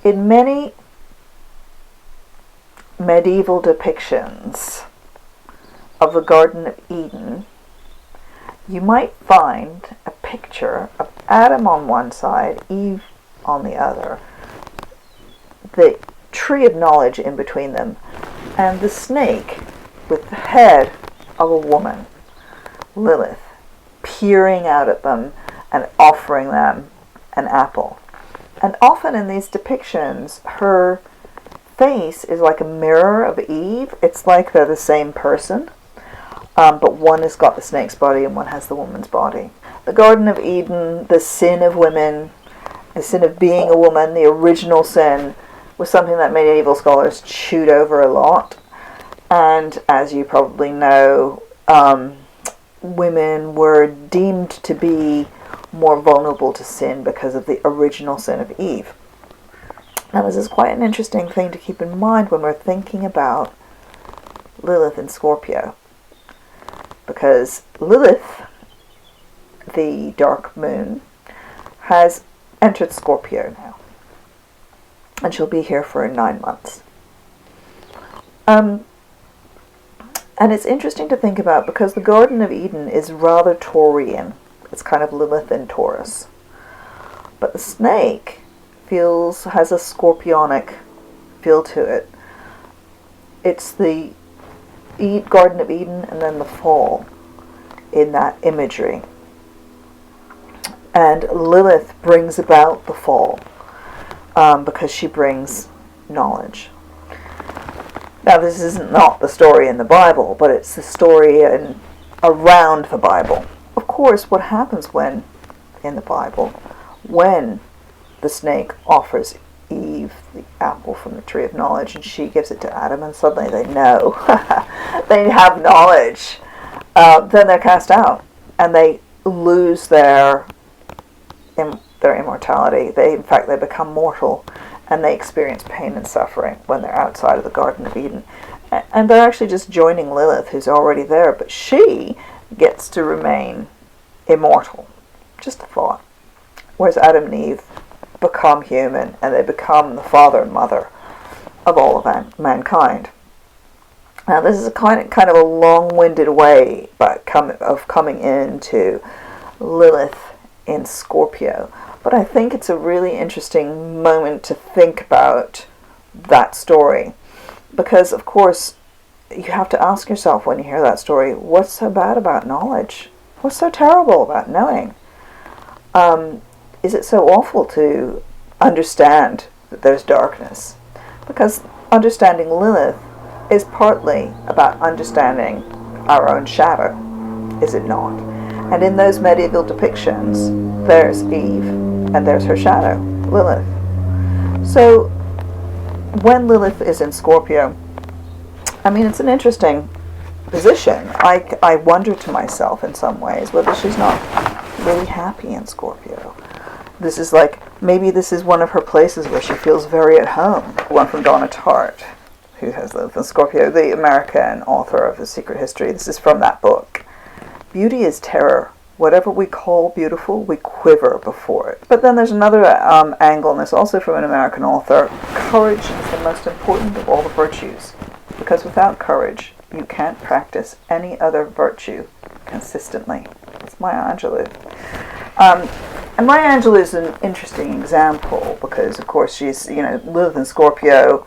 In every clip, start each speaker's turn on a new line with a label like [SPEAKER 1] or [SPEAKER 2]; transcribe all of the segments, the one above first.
[SPEAKER 1] In many medieval depictions of the Garden of Eden, you might find a picture of Adam on one side, Eve on the other, the tree of knowledge in between them, and the snake with the head of a woman, Lilith, peering out at them and offering them an apple. And often in these depictions, her face is like a mirror of Eve. It's like they're the same person, but one has got the snake's body and one has the woman's body. The Garden of Eden, the sin of women, the sin of being a woman, the original sin, was something that medieval scholars chewed over a lot. And as you probably know, women were deemed to be more vulnerable to sin because of the original sin of Eve. Now this is quite an interesting thing to keep in mind when we're thinking about Lilith and Scorpio. Because Lilith, the dark moon, has entered Scorpio now. And she'll be here for 9 months. And it's interesting to think about because the Garden of Eden is rather Taurian. It's kind of Lilith and Taurus. But the snake has a scorpionic feel to it. It's the Garden of Eden and then the fall in that imagery. And Lilith brings about the fall because she brings knowledge. Now this isn't not the story in the Bible, but it's the story around the Bible. Of course, what happens in the Bible, when the snake offers Eve the apple from the tree of knowledge and she gives it to Adam and suddenly they know, they have knowledge, then they're cast out and they lose their immortality. They become mortal and they experience pain and suffering when they're outside of the Garden of Eden. And they're actually just joining Lilith, who's already there, but she gets to remain immortal. Just a thought. Whereas Adam and Eve become human and they become the father and mother of all of mankind. Now this is a kind of a long-winded way of coming into Lilith in Scorpio. But I think it's a really interesting moment to think about that story. Because, of course, you have to ask yourself when you hear that story, what's so bad about knowledge? What's so terrible about knowing? Is it so awful to understand that there's darkness? Because understanding Lilith is partly about understanding our own shadow, is it not? And in those medieval depictions, there's Eve, and there's her shadow, Lilith. So, when Lilith is in Scorpio, I mean, it's an interesting position. I wonder to myself in some ways whether she's not really happy in Scorpio. This is maybe this is one of her places where she feels very at home. One from Donna Tartt, who has Lilith in Scorpio, the American author of The Secret History. This is from that book. Beauty is terror. Whatever we call beautiful, we quiver before it. But then there's another angle, and it's also from an American author. Courage is the most important of all the virtues, because without courage, you can't practice any other virtue consistently. It's Maya Angelou. And Maya Angelou is an interesting example, because of course she's, Lilith in Scorpio.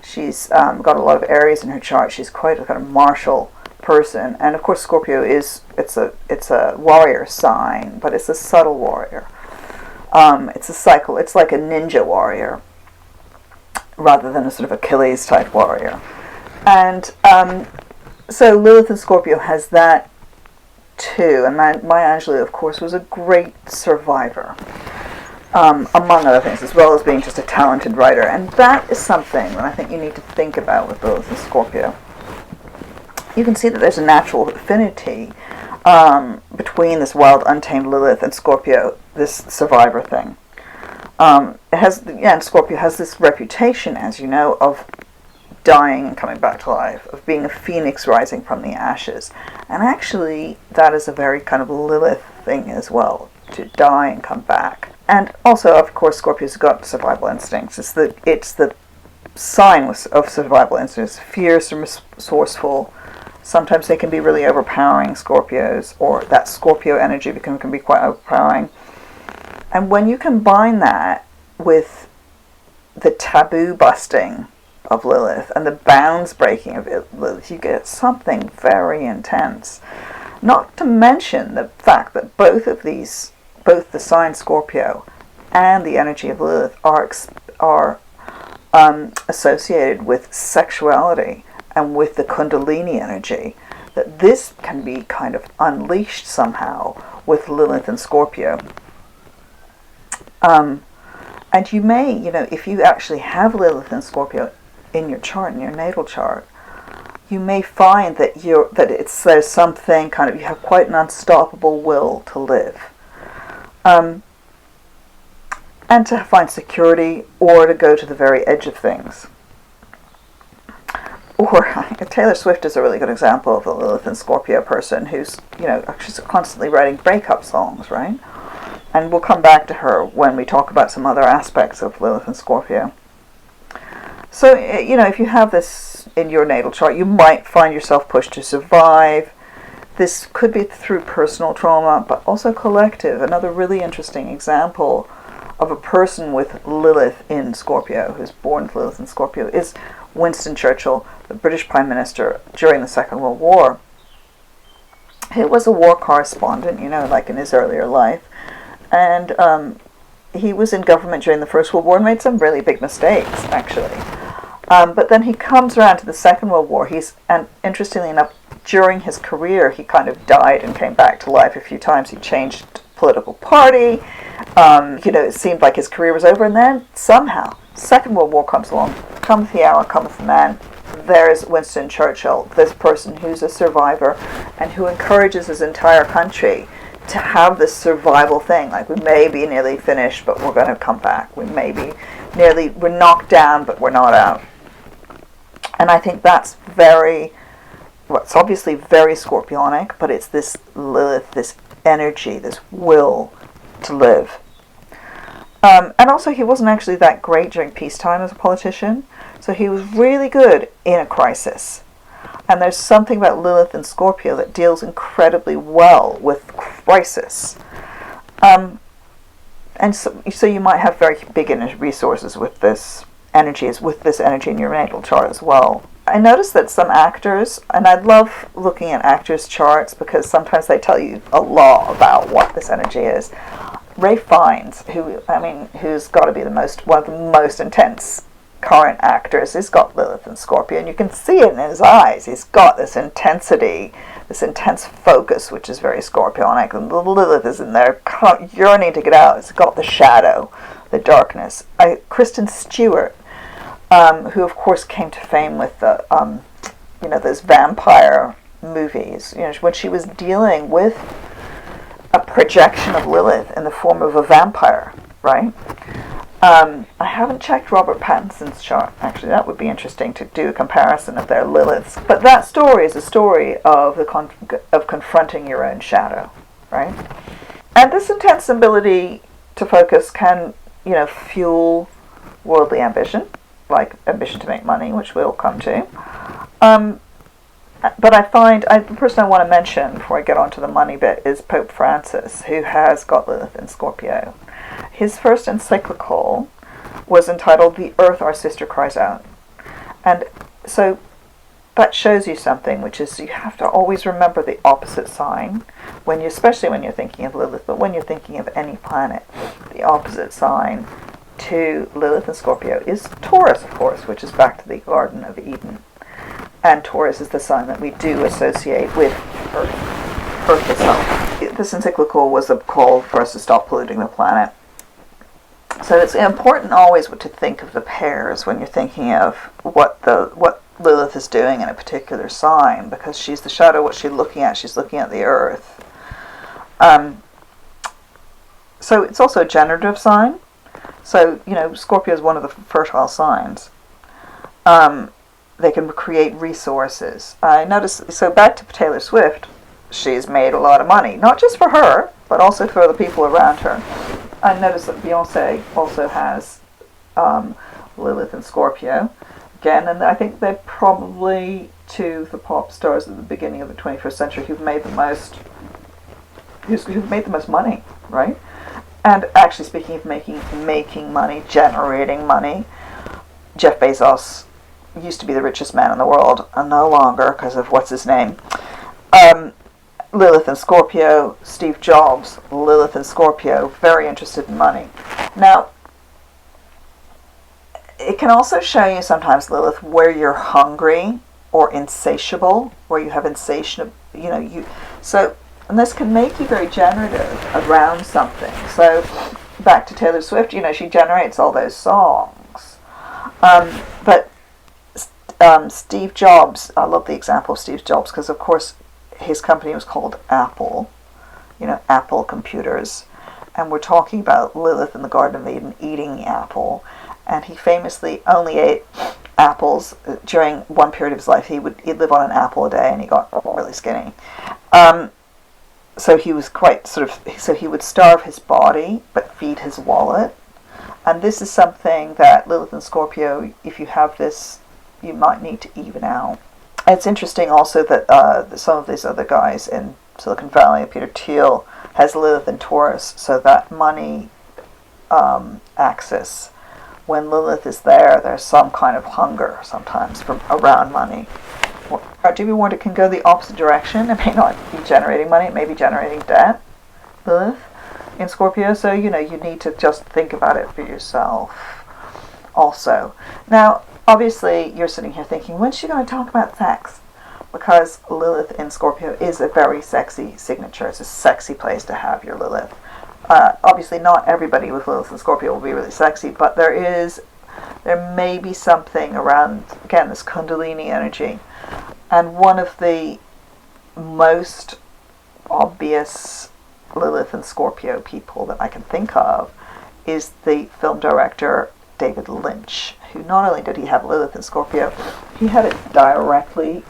[SPEAKER 1] She's got a lot of Aries in her chart. She's quite a kind of martial person, and of course Scorpio it's a warrior sign, but it's a subtle warrior. It's a cycle. It's like a ninja warrior rather than a sort of Achilles type warrior. And so Lilith in Scorpio has that too. And Maya Angelou, of course, was a great survivor, among other things, as well as being just a talented writer. And that is something that I think you need to think about with Lilith in Scorpio. You can see that there's a natural affinity between this wild, untamed Lilith and Scorpio, this survivor thing. And Scorpio has this reputation, as you know, of dying and coming back to life, of being a phoenix rising from the ashes. And actually, that is a very kind of Lilith thing as well, to die and come back. And also, of course, Scorpio's got survival instincts. It's the sign of survival instincts. Fierce and resourceful. Sometimes they can be really overpowering, Scorpios, or that Scorpio energy can be quite overpowering. And when you combine that with the taboo busting of Lilith and the bounds breaking of Lilith, you get something very intense. Not to mention the fact that both the sign Scorpio and the energy of Lilith are associated with sexuality and with the Kundalini energy, that this can be kind of unleashed somehow with Lilith and Scorpio. And you may, if you actually have Lilith and Scorpio in your chart, in your natal chart, you may find that there's something kind of, you have quite an unstoppable will to live. And to find security, or to go to the very edge of things. Or Taylor Swift is a really good example of a Lilith and Scorpio person who's, she's constantly writing breakup songs, right? And we'll come back to her when we talk about some other aspects of Lilith and Scorpio. So, if you have this in your natal chart, you might find yourself pushed to survive. This could be through personal trauma, but also collective. Another really interesting example of a person with Lilith in Scorpio, who's born with Lilith in Scorpio, is Winston Churchill, the British Prime Minister during the Second World War. He was a war correspondent, like in his earlier life. And he was in government during the First World War and made some really big mistakes, actually. But then he comes around to the Second World War. And interestingly enough, during his career, he kind of died and came back to life a few times. He changed political party. It seemed like his career was over. And then somehow, Second World War comes along. Cometh the hour, cometh the man. There's Winston Churchill, this person who's a survivor and who encourages his entire country to have this survival thing. Like, we may be nearly finished, but we're going to come back. We're knocked down, but we're not out. And I think that's it's obviously very Scorpionic, but it's this Lilith, this energy, this will to live. And also, he wasn't actually that great during peacetime as a politician, so he was really good in a crisis. And there's something about Lilith and Scorpio that deals incredibly well with crisis. And so you might have very big resources with this energy in your natal chart as well. I noticed that some actors, and I love looking at actors' charts because sometimes they tell you a lot about what this energy is. Ralph Fiennes, who's got to be one of the most intense current actors, he's got Lilith and Scorpio, and you can see it in his eyes. He's got this intensity, this intense focus, which is very Scorpionic, and the Lilith is in there yearning to get out. It's got the shadow, the darkness. Kristen Stewart, who of course came to fame with the those vampire movies, when she was dealing with a projection of Lilith in the form of a vampire, right? I haven't checked Robert Pattinson's chart. Actually, that would be interesting to do a comparison of their Liliths. But that story is a story of of confronting your own shadow, right? And this intense ability to focus can, fuel worldly ambition, like ambition to make money, which we'll come to. But the person I want to mention before I get on to the money bit is Pope Francis, who has got Lilith in Scorpio. His first encyclical was entitled "The Earth Our Sister Cries Out." And so that shows you something, which is you have to always remember the opposite sign, especially when you're thinking of Lilith, but when you're thinking of any planet, the opposite sign to Lilith and Scorpio is Taurus, of course, which is back to the Garden of Eden. And Taurus is the sign that we do associate with Earth itself. This encyclical was a call for us to stop polluting the planet. So it's important always to think of the pairs when you're thinking of what Lilith is doing in a particular sign, because she's the shadow. What she's looking at? She's looking at the Earth. So it's also a generative sign. So Scorpio is one of the fertile signs. They can create resources. I noticed. So back to Taylor Swift, she's made a lot of money, not just for her, but also for the people around her. I noticed that Beyonce also has Lilith and Scorpio again, and I think they're probably two of the pop stars at the beginning of the 21st century who've made the most money, right? And actually, speaking of making money, generating money, Jeff Bezos used to be the richest man in the world, and no longer because of what's his name. Lilith and Scorpio, Steve Jobs, Lilith and Scorpio, very interested in money. Now, it can also show you sometimes, Lilith, where you're hungry or insatiable, where you have insatiable, and this can make you very generative around something. So, back to Taylor Swift, she generates all those songs. But Steve Jobs, I love the example of Steve Jobs because, of course, his company was called Apple, Apple Computers. And we're talking about Lilith in the Garden of Eden eating the apple. And he famously only ate apples during one period of his life. He'd live on an apple a day and he got really skinny. So he was so he would starve his body but feed his wallet. And this is something that Lilith and Scorpio, if you have this, you might need to even out. It's interesting also that some of these other guys in Silicon Valley, Peter Thiel, has Lilith in Taurus, so that money axis, when Lilith is there, there's some kind of hunger sometimes from around money. DB Warner can go the opposite direction. It may not be generating money, it may be generating debt, Lilith in Scorpio, so you need to just think about it for yourself also. Now, obviously, you're sitting here thinking, when's she going to talk about sex? Because Lilith in Scorpio is a very sexy signature. It's a sexy place to have your Lilith. Obviously, not everybody with Lilith in Scorpio will be really sexy, but there may be something around, again, this Kundalini energy. And one of the most obvious Lilith and Scorpio people that I can think of is the film director David Lynch, who not only did he have Lilith in Scorpio, he had it directly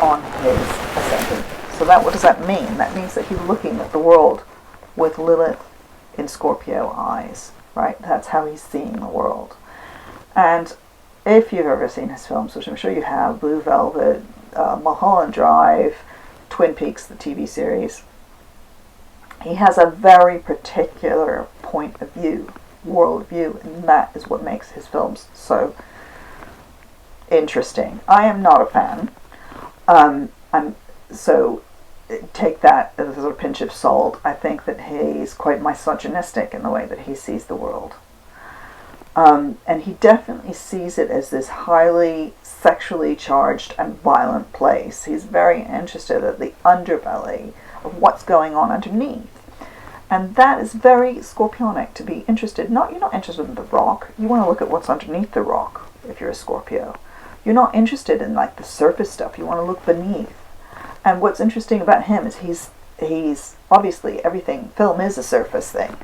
[SPEAKER 1] on his ascendant. So what does that mean? That means that he's looking at the world with Lilith in Scorpio eyes, right? That's how he's seeing the world. And if you've ever seen his films, which I'm sure you have, Blue Velvet, Mulholland Drive, Twin Peaks, the TV series, he has a very particular point of view, worldview, and that is what makes his films so interesting. I am not a fan. So take that as a sort of pinch of salt. I think that he's quite misogynistic in the way that he sees the world. And he definitely sees it as this highly sexually charged and violent place. He's very interested in the underbelly of what's going on underneath. And that is very Scorpionic, to be interested. You're not interested in the rock. You want to look at what's underneath the rock if you're a Scorpio. You're not interested in the surface stuff. You want to look beneath. And what's interesting about him is he's obviously film is a surface thing,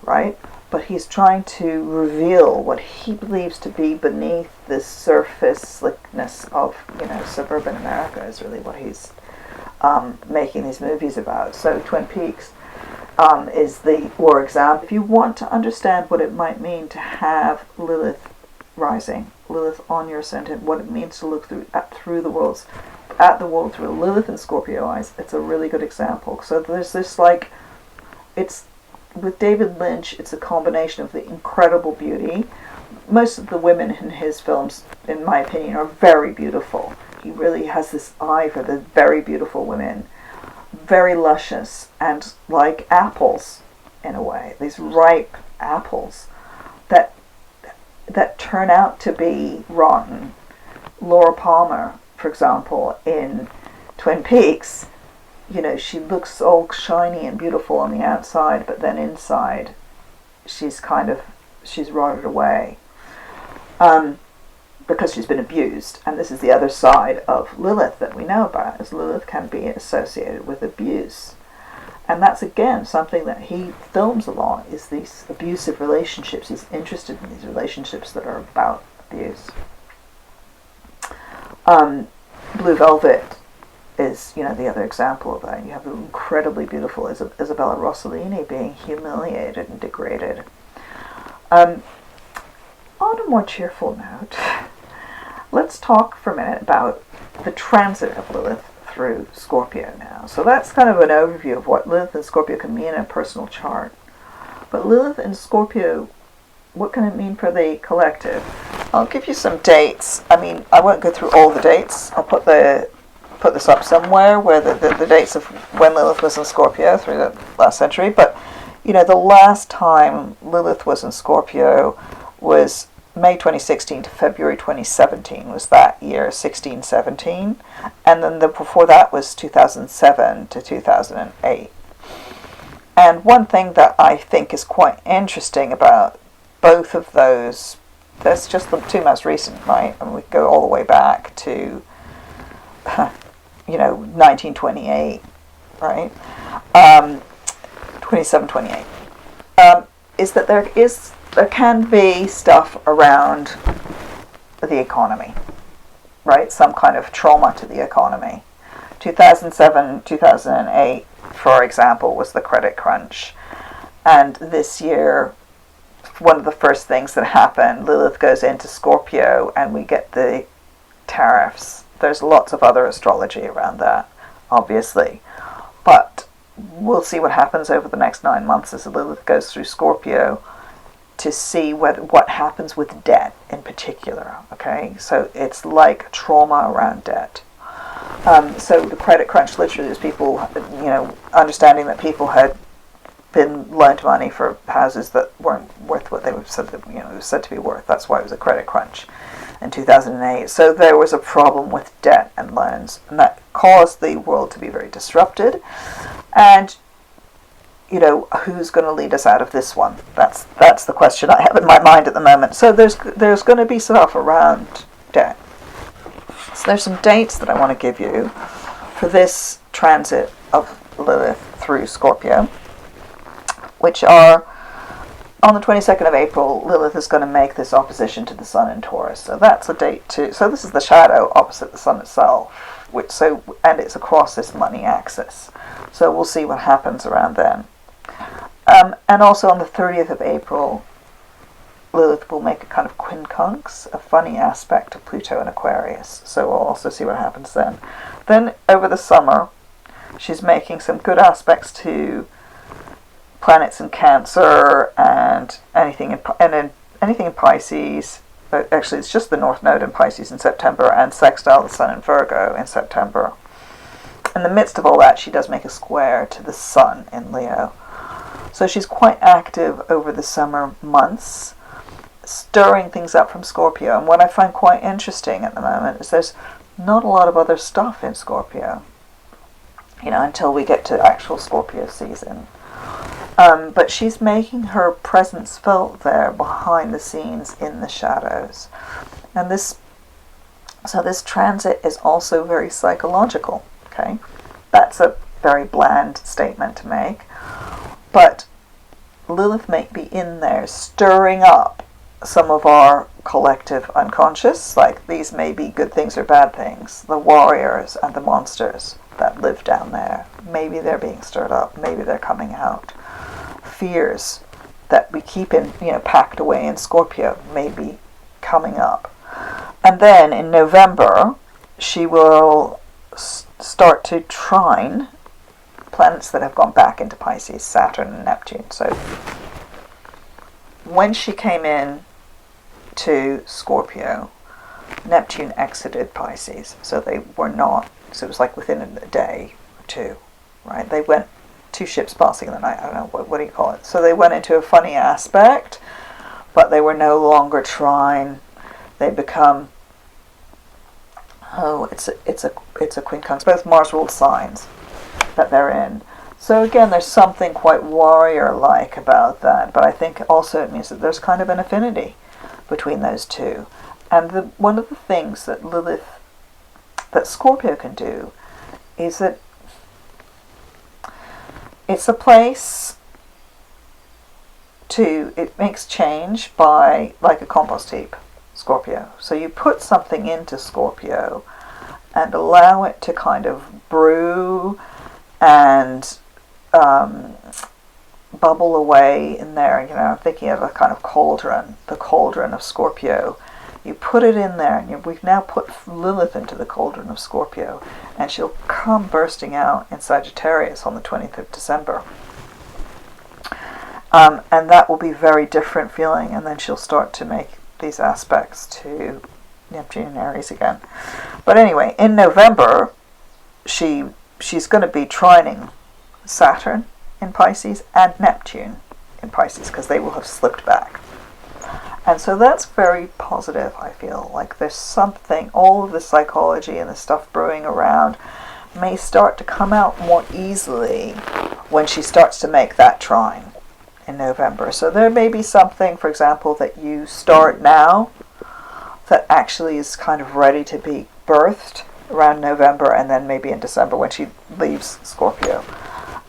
[SPEAKER 1] right? But he's trying to reveal what he believes to be beneath this surface slickness of, suburban America is really what he's making these movies about. So Twin Peaks is the war example. If you want to understand what it might mean to have Lilith rising, Lilith on your ascendant, what it means to look through the world through Lilith and Scorpio eyes, it's a really good example. So there's this it's with David Lynch, it's a combination of the incredible beauty. Most of the women in his films, in my opinion, are very beautiful. He really has this eye for the very beautiful women, very luscious, and like apples in a way, these ripe apples that turn out to be rotten. Laura Palmer, for example, in Twin Peaks, she looks all shiny and beautiful on the outside, but then inside she's rotted away because she's been abused. And this is the other side of Lilith that we know about, is Lilith can be associated with abuse. And that's, again, something that he films a lot, is these abusive relationships. He's interested in these relationships that are about abuse. Blue Velvet is, the other example of that. You have the incredibly beautiful Isabella Rossellini being humiliated and degraded. On a more cheerful note, let's talk for a minute about the transit of Lilith through Scorpio now. So that's kind of an overview of what Lilith and Scorpio can mean in a personal chart. But Lilith and Scorpio, what can it mean for the collective? I'll give you some dates. I mean, I won't go through all the dates. I'll put this up somewhere where the dates of when Lilith was in Scorpio through the last century. But, the last time Lilith was in Scorpio was May 2016 to February 2017 was that year, 1617. And then before that was 2007 to 2008. And one thing that I think is quite interesting about both of those, that's just the two most recent, right? And we go all the way back to, 1928, right? 27, 28. Is that there can be stuff around the economy, right? Some kind of trauma to the economy. 2007, 2008, for example, was the credit crunch. And this year, one of the first things that happened, Lilith goes into Scorpio and we get the tariffs. There's lots of other astrology around that, obviously. But we'll see what happens over the next 9 months as Lilith goes through Scorpio to see what happens with debt in particular, okay? So it's like trauma around debt. So the credit crunch literally is people, understanding that people had been loaned money for houses that weren't worth what they were said to, said to be worth. That's why it was a credit crunch in 2008. So there was a problem with debt and loans, and that caused the world to be very disrupted. And who's going to lead us out of this one? That's the question I have in my mind at the moment. So there's going to be stuff around debt. So there's some dates that I want to give you for this transit of Lilith through Scorpio, which are on the 22nd of April, Lilith is going to make this opposition to the Sun in Taurus. So that's a date too. So this is the shadow opposite the Sun itself, and it's across this money axis. So we'll see what happens around then. And also on the 30th of April, Lilith will make a kind of quincunx, a funny aspect of Pluto and Aquarius. So we'll also see what happens then. Then over the summer, she's making some good aspects to planets in Cancer and anything in Pisces. But actually, it's just the North Node in Pisces in September and sextile the Sun in Virgo in September. In the midst of all that, she does make a square to the Sun in Leo. So she's quite active over the summer months, stirring things up from Scorpio. And what I find quite interesting at the moment is there's not a lot of other stuff in Scorpio, until we get to actual Scorpio season. But she's making her presence felt there behind the scenes in the shadows. And this transit is also very psychological, okay? That's a very bland statement to make. But Lilith may be in there stirring up some of our collective unconscious, like these may be good things or bad things, the warriors and the monsters that live down there. Maybe they're being stirred up, maybe they're coming out. Fears that we keep in, packed away in Scorpio may be coming up. And then in November, she will start to trine planets that have gone back into Pisces, Saturn and Neptune. So when she came in to Scorpio, Neptune exited Pisces. So they were not, so it was like within a day or two, right? They went 2 ships passing in the night. I don't know, what do you call it? So they went into a funny aspect, but they were no longer trine. They become, it's a quincunx, both Mars ruled signs that they're in. So again, there's something quite warrior-like about that, but I think also it means that there's kind of an affinity between those two. And one of the things that Scorpio can do is that it's a place it makes change by, like a compost heap, Scorpio. So you put something into Scorpio and allow it to kind of brew and bubble away in there. You know, I'm thinking of a kind of cauldron, the cauldron of Scorpio. You put it in there, and we've now put Lilith into the cauldron of Scorpio, and she'll come bursting out in Sagittarius on the 20th of December. And that will be very different feeling, and then she'll start to make these aspects to Neptune and Aries again. But anyway, in November, she's going to be trining Saturn in Pisces and Neptune in Pisces, because they will have slipped back. And so that's very positive, I feel. Like there's something, all of the psychology and the stuff brewing around may start to come out more easily when she starts to make that trine in November. So there may be something, for example, that you start now that actually is kind of ready to be birthed around November, and then maybe in December when she leaves Scorpio.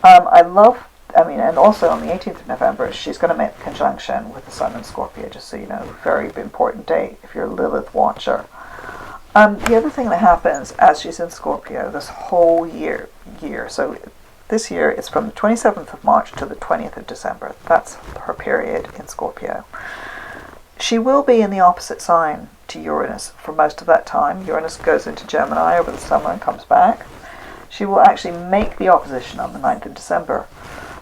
[SPEAKER 1] And also on the 18th of November, she's going to make a conjunction with the Sun in Scorpio, just so you know, very important date if you're a Lilith watcher. The other thing that happens as she's in Scorpio this whole year, so this year it's from the 27th of March to the 20th of December. That's her period in Scorpio. She will be in the opposite sign to Uranus for most of that time. Uranus goes into Gemini over the summer and comes back. She will actually make the opposition on the 9th of December.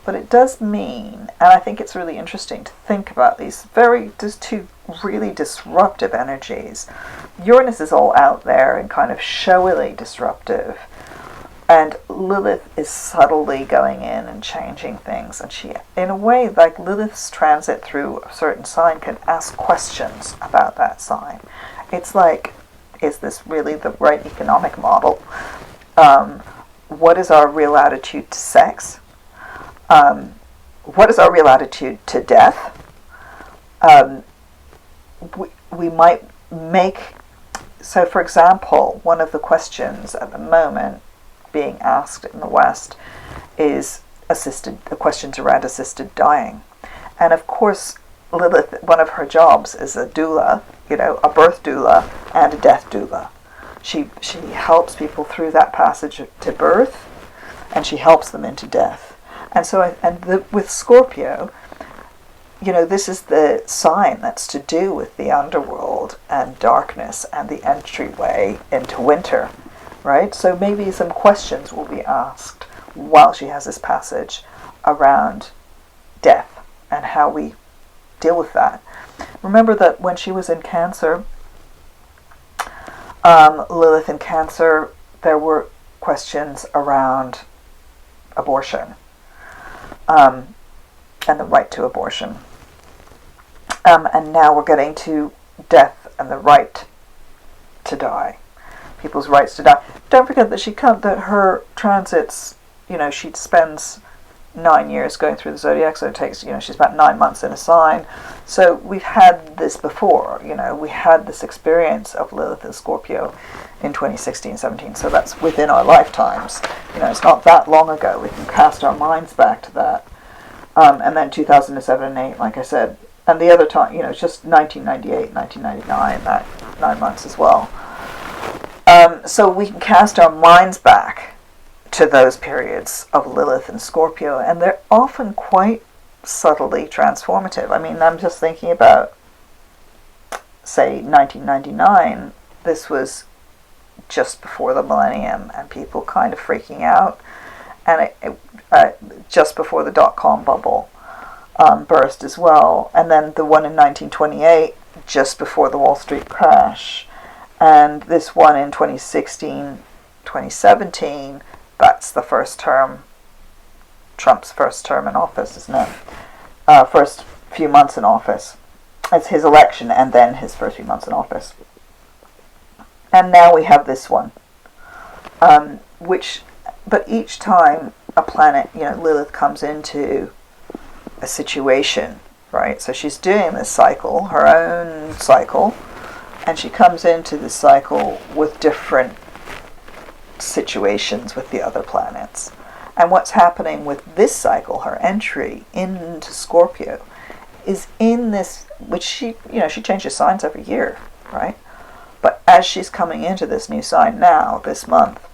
[SPEAKER 1] But it does mean, and I think it's really interesting to think about these two really disruptive energies. Uranus is all out there and kind of showily disruptive. And Lilith is subtly going in and changing things. And she, in a way, like Lilith's transit through a certain sign can ask questions about that sign. It's like, is this really the right economic model? What is our real attitude to sex? What is our real attitude to death? We might make... So, for example, one of the questions at the moment being asked in the West is the questions around assisted dying. And of course, Lilith, one of her jobs is a doula, a birth doula and a death doula. She helps people through that passage to birth, and she helps them into death. And so, with Scorpio, this is the sign that's to do with the underworld and darkness and the entryway into winter. Right? So maybe some questions will be asked while she has this passage around death and how we deal with that. Remember that when she was in Cancer, Lilith in Cancer, there were questions around abortion and the right to abortion. And now we're getting to death and the right to die. People's rights to die. Don't forget that that her transits, she spends 9 years going through the zodiac, so it takes, she's about 9 months in a sign. So we've had this before, we had this experience of Lilith and Scorpio in 2016-17, so that's within our lifetimes. It's not that long ago. We can cast our minds back to that. And then 2007 and 8, like I said, and the other time, just 1998, 1999, that 9 months as well. So we can cast our minds back to those periods of Lilith and Scorpio, and they're often quite subtly transformative. I mean, I'm just thinking about, say, 1999. This was just before the millennium, and people kind of freaking out, and just before the dot-com bubble burst as well, and then the one in 1928, just before the Wall Street crash. And this one in 2016, 2017, that's the first term, Trump's first term in office, isn't it? First few months in office. It's his election and then his first few months in office. And now we have this one. But each time a planet, Lilith comes into a situation, right? So she's doing this cycle, her own cycle, and she comes into the cycle with different situations with the other planets. And what's happening with this cycle, her entry into Scorpio, is in this, which she changes signs every year, right? But as she's coming into this new sign now, this month,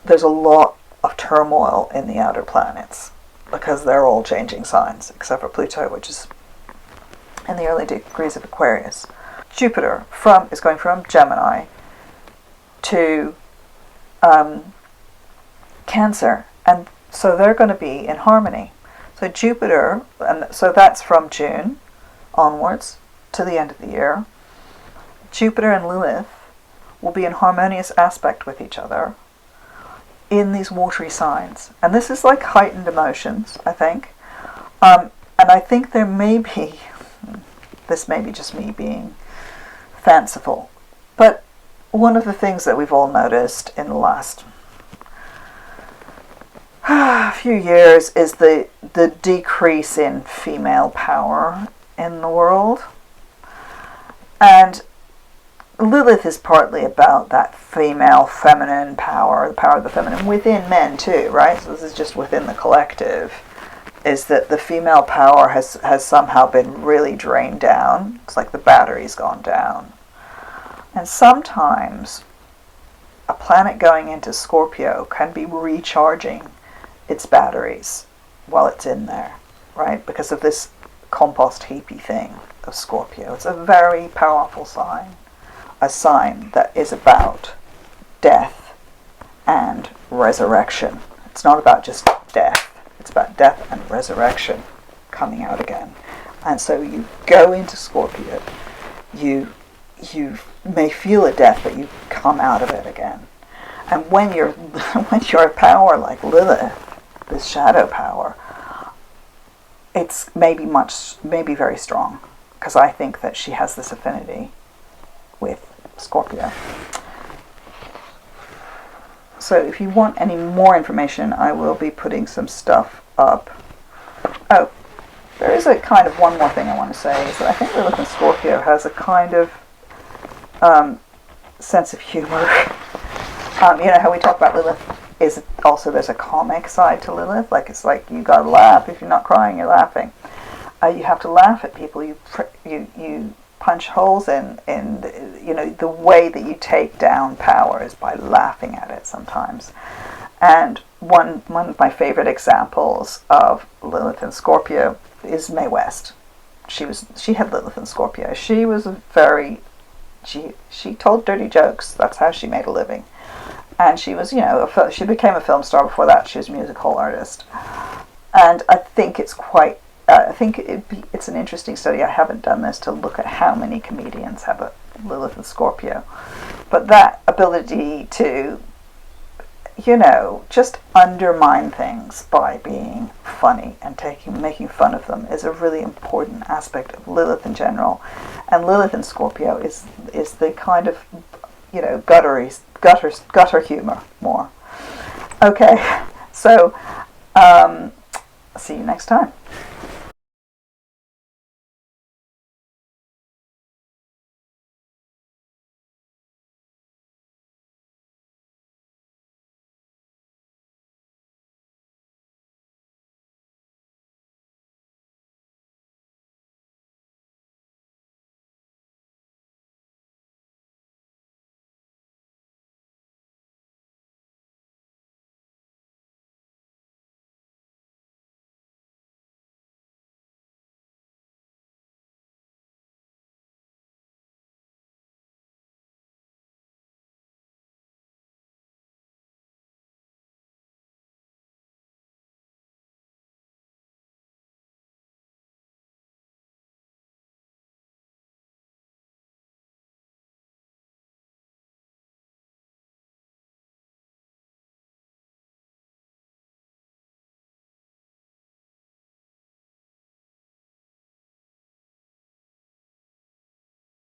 [SPEAKER 1] there's a lot of turmoil in the outer planets because they're all changing signs, except for Pluto, which is in the early degrees of Aquarius. Jupiter is going from Gemini to Cancer, and so they're going to be in harmony. So Jupiter, and so that's from June onwards to the end of the year. Jupiter and Lilith will be in harmonious aspect with each other in these watery signs. And this is like heightened emotions, I think. And I think there may be, this may be just me being fanciful, but one of the things that we've all noticed in the last few years is the decrease in female power in the world. And Lilith is partly about that female feminine power, the power of the feminine within men too, right? So this is just within the collective, is that the female power has somehow been really drained down. It's like the battery's gone down. And sometimes a planet going into Scorpio can be recharging its batteries while it's in there, right? Because of this compost heapy thing of Scorpio. It's a very powerful sign. A sign that is about death and resurrection. It's not about just death. It's about death and resurrection coming out again. And so you go into Scorpio, you may feel a death, but you come out of it again. And when you're a power like Lilith, this shadow power, it's maybe very strong, because I think that she has this affinity with Scorpio. So if you want any more information, I will be putting some stuff up. Oh, there is a kind of one more thing I want to say, is that I think Lilith and Scorpio has a kind of sense of humor. You know how we talk about Lilith is also, there's a comic side to Lilith. Like, it's like you gotta laugh. If you're not crying, you're laughing. You have to laugh at people. You punch holes in you know, the way that you take down power is by laughing at it sometimes. And one of my favorite examples of Lilith and Scorpio is Mae West. She had Lilith and Scorpio. She was she told dirty jokes. That's how she made a living. And she was, you know, she became a film star. Before that, she was a musical artist. And I think it's quite, it's an interesting study. I haven't done this to look at how many comedians have a Lilith and Scorpio. But that ability to, you know, just undermine things by being funny and making fun of them is a really important aspect of Lilith in general. And Lilith in Scorpio is the kind of, you know, gutter humor more. Okay, so see you next time.